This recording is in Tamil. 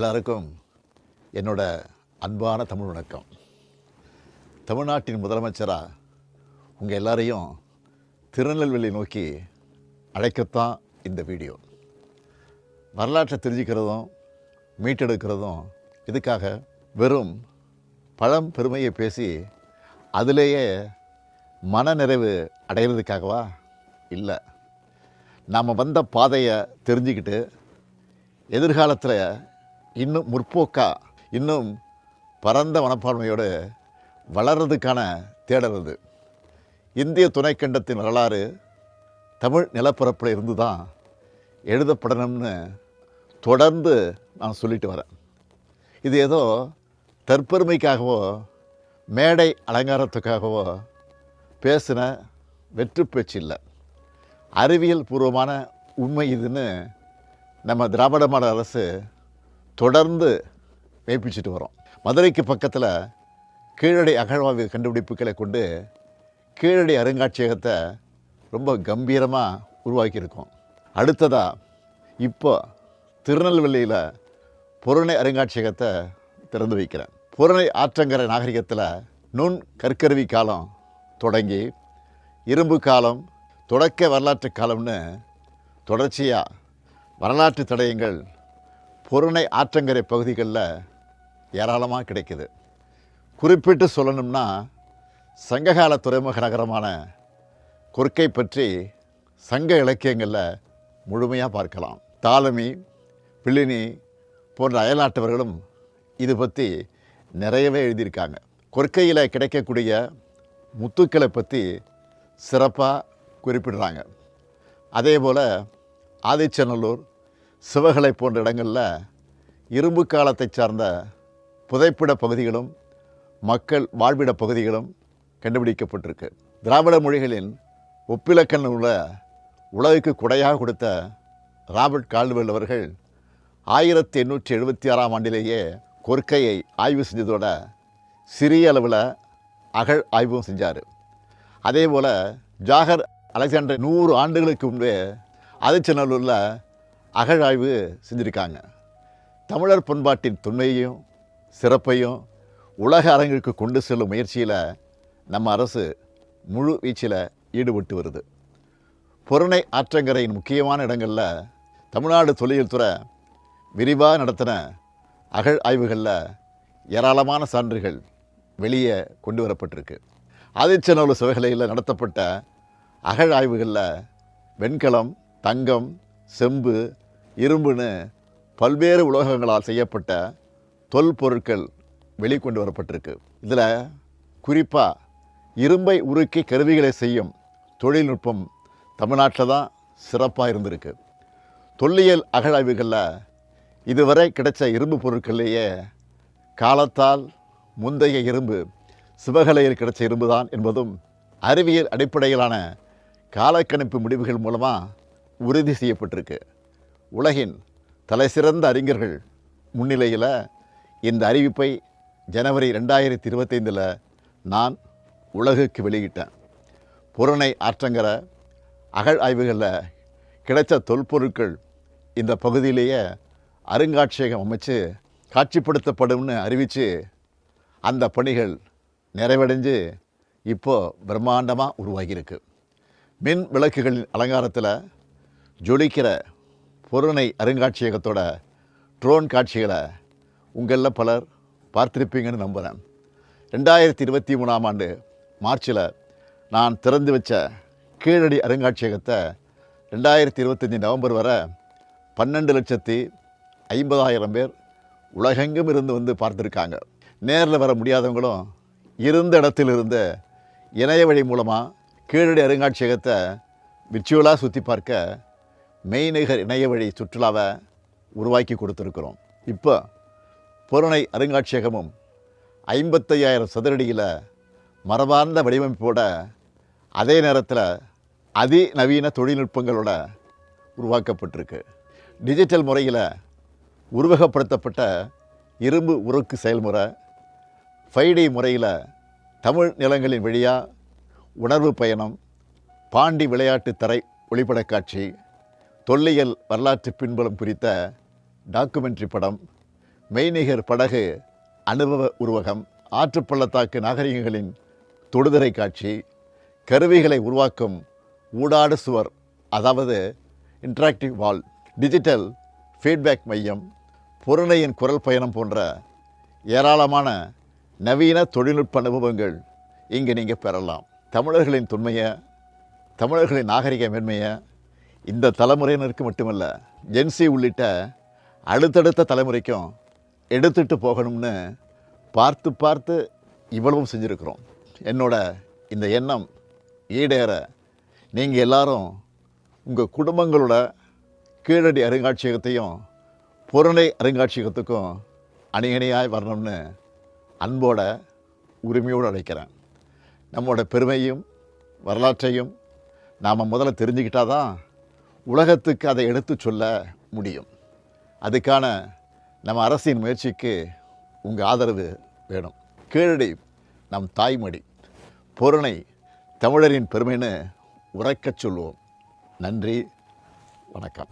எல்லாருக்கும் என்னோட அன்பான தமிழ் வணக்கம். தமிழ்நாட்டின் முதலமைச்சராக உங்கள் எல்லாரையும் திருநெல்வேலி நோக்கி அழைக்கத்தான் இந்த வீடியோ. வரலாற்றை தெரிஞ்சுக்கிறதும் மீட்டெடுக்கிறதும் இதுக்காக வெறும் பழம் பெருமையை பேசி அதிலேயே மனநிறைவு அடைகிறதுக்காகவா? இல்லை, நாம் வந்த பாதையை தெரிஞ்சுக்கிட்டு எதிர்காலத்தில் இன்னும் முற்போக்காக இன்னும் பரந்த மனப்பான்மையோடு வளர்கிறதுக்கான தேடல் இது. இந்திய துணைக்கண்டத்தின் வரலாறு தமிழ் நிலப்பரப்பில் இருந்து தான் எழுதப்படணும்னு தொடர்ந்து நான் சொல்லிட்டு வரேன். இது ஏதோ தற்பெருமைக்காகவோ மேடை அலங்காரத்துக்காகவோ பேசின வெற்று பேச்சு இல்லை, அறிவியல் பூர்வமான உண்மை இதுன்னு நம்ம திராவிட மாடல் அரசு தொடர்ந்து மெய்ப்பிச்சுட்டு வரோம். மதுரைக்கு பக்கத்தில் கீழடி அகழ்வாய்வு கண்டுபிடிப்புகளை கொண்டு கீழடி அருங்காட்சியகத்தை ரொம்ப கம்பீரமாக உருவாக்கியிருக்கோம். அடுத்ததாக இப்போ திருநெல்வேலியில் பொருணை அருங்காட்சியகத்தை திறந்து வைக்கிறேன். பொருணை ஆற்றங்கரை நாகரிகத்தில் நுண் கற்கருவி காலம் தொடங்கி இரும்பு காலம், தொடக்க வரலாற்று காலம்னு தொடர்ச்சியாக வரலாற்று தடயங்கள் பொருணை ஆற்றங்கரை பகுதிகளில் ஏராளமாக கிடைக்குது. குறிப்பிட்டு சொல்லணும்னா சங்ககால துறைமுக நகரமான கொர்க்கை பற்றி சங்க இலக்கியங்களில் முழுமையாக பார்க்கலாம். தாலமி, பிளினி போன்ற அயல்நாட்டவர்களும் இது பற்றி நிறையவே எழுதியிருக்காங்க. கொர்க்கையில் கிடைக்கக்கூடிய முத்துக்களை பற்றி சிறப்பாக குறிப்பிடுறாங்க. அதே போல் ஆதிச்சநல்லூர், சிவகலை போன்ற இடங்களில் இரும்பு காலத்தை சார்ந்த புதைப்பிட பகுதிகளும் மக்கள் வாழ்விட பகுதிகளும் கண்டுபிடிக்கப்பட்டிருக்கு. திராவிட மொழிகளின் ஒப்பிலக்கண நூலை உலகுக்கு கொடையாக கொடுத்த ராபர்ட் கால்டுவெல் அவர்கள் 1876ஆம் ஆண்டிலேயே கொர்க்கையை ஆய்வு செஞ்சதோட சிறிய அளவில் அகழ் ஆய்வும் செஞ்சார். அதே போல் ஜாகர் அலெக்சாண்டர் 100 ஆண்டுகளுக்கு முன்பே ஆதிச்சநல்லூரில் அகழாய்வு செஞ்சுருக்காங்க. தமிழர் பண்பாட்டின் தொன்மையையும் சிறப்பையும் உலக அரங்கிற்கு கொண்டு செல்லும் முயற்சியில் நம்ம அரசு முழு வீச்சில் ஈடுபட்டு வருது. பொருணை ஆற்றங்கரையின் முக்கியமான இடங்களில் தமிழ்நாடு தொல்லியல் துறை விரிவாக நடத்தின அகழ் ஆய்வுகளில் ஏராளமான சான்றுகள் வெளியே கொண்டு வரப்பட்டிருக்கு. ஆதிச்சநல்லூர் சிவகலையில் நடத்தப்பட்ட அகழ் ஆய்வுகளில் வெண்கலம், தங்கம், செம்பு, இரும்புன்னு பல்வேறு உலோகங்களால் செய்யப்பட்ட தொல்பொருட்கள் வெளிக்கொண்டு வரப்பட்டிருக்கு. இதில் குறிப்பாக இரும்பை உருக்கி கருவிகளை செய்யும் தொழில்நுட்பம் தமிழ்நாட்டில் தான் சிறப்பாக இருந்திருக்கு. தொல்லியல் அகழாய்வுகளில் இதுவரை கிடைச்ச இரும்பு பொருட்கள்லேயே காலத்தால் முந்தைய இரும்பு சிவகலையில் கிடைச்ச இரும்பு தான் என்பதும் அறிவியல் அடிப்படையிலான காலக்கணிப்பு முடிவுகள் மூலமாக உறுதி செய்யப்பட்டிருக்கு. உலகின் தலைசிறந்த அறிஞர்கள் முன்னிலையில் இந்த அறிவிப்பை ஜனவரி 2025 நான் உலகுக்கு வெளியிட்டேன். பொருணை ஆற்றங்கரை அகழ் ஆய்வுகளில் கிடைச்ச தொல்பொருட்கள் இந்த பகுதியிலேயே அருங்காட்சியகம் அமைச்சு காட்சிப்படுத்தப்படும்னு அறிவித்து அந்த பணிகள் நிறைவடைஞ்சு இப்போது பிரம்மாண்டமாக உருவாகியிருக்கு. மின் விளக்குகளின் அலங்காரத்தில் ஜொலிக்கிற பொருணை அருங்காட்சியகத்தோட ட்ரோன் காட்சிகளை உங்களில் பலர் பார்த்துருப்பீங்கன்னு நம்புகிறேன். 2023ஆம் ஆண்டு மார்ச்சில் நான் திறந்து வச்ச கீழடி அருங்காட்சியகத்தை 2025 நவம்பர் வரை 12,50,000 பேர் உலகெங்கும் இருந்து வந்து பார்த்துருக்காங்க. நேரில் வர முடியாதவங்களும் இருந்த இடத்திலிருந்து இணைய வழி மூலமாக கீழடி அருங்காட்சியகத்தை விர்ச்சுவலாக சுற்றி பார்க்க மெய்நிகர் இணைய வழி சுற்றுலாவை உருவாக்கி கொடுத்துருக்குறோம். இப்போ பொருணை அருங்காட்சியகமும் 55,000 சதுரடியில் மரபார்ந்த வடிவமைப்போட அதே நேரத்தில் அதிநவீன தொழில்நுட்பங்களோட உருவாக்கப்பட்டிருக்கு. டிஜிட்டல் முறையில் உருவகப்படுத்தப்பட்ட இரும்பு உருக்கு செயல்முறை, 5D முறையில் தமிழ் நிலங்களின் வழியாக உணர்வு பயணம், பாண்டி விளையாட்டு தரை ஒளிப்படக்காட்சி, தொல்லியல் வரலாற்று பின்புலம் குறித்த டாக்குமெண்ட்ரி படம், மெய்நிகர் படகு அனுபவ உருவகம், ஆற்றுப்பள்ளத்தாக்கு நாகரிகங்களின் தொடுதிரை காட்சி, கருவிகளை உருவாக்கும் ஊடாடு சுவர், அதாவது இன்ட்ராக்டிவ் வால், டிஜிட்டல் ஃபீட்பேக் மையம், பொருணையின் குரல் பயணம் போன்ற ஏராளமான நவீன தொழில்நுட்ப அனுபவங்கள் இங்கே நீங்கள் பெறலாம். தமிழர்களின் தொன்மையை, தமிழர்களின் நாகரிக மேன்மையை இந்த தலைமுறையினருக்கு மட்டுமல்ல, ஜென்சி உள்ளிட்ட அடுத்தடுத்த தலைமுறைக்கும் எடுத்துகிட்டு போகணும்னு பார்த்து பார்த்து இவ்வளவும் செஞ்சுருக்கிறோம். என்னோட இந்த எண்ணம் ஈடேற நீங்கள் எல்லாரும் உங்கள் குடும்பங்களோட கீழடி அருங்காட்சியகத்தையும் பொருணை அருங்காட்சியகத்துக்கும் அணியணியாய் வரணும்னு அன்போட உரிமையோடு அழைக்கிறேன். நம்மளோட பெருமையும் வரலாற்றையும் நாம் முதல்ல தெரிஞ்சுக்கிட்டால் தான் உலகத்துக்கு அதை எடுத்து சொல்ல முடியும். அதுக்கான நம்ம அரசின் முயற்சிக்கு உங்கள் ஆதரவு வேணும். கீழடி நம் தாய்மொழி, பொருணை தமிழரின் பெருமைன்னு உரைக்கச் சொல்லுவோம். நன்றி, வணக்கம்.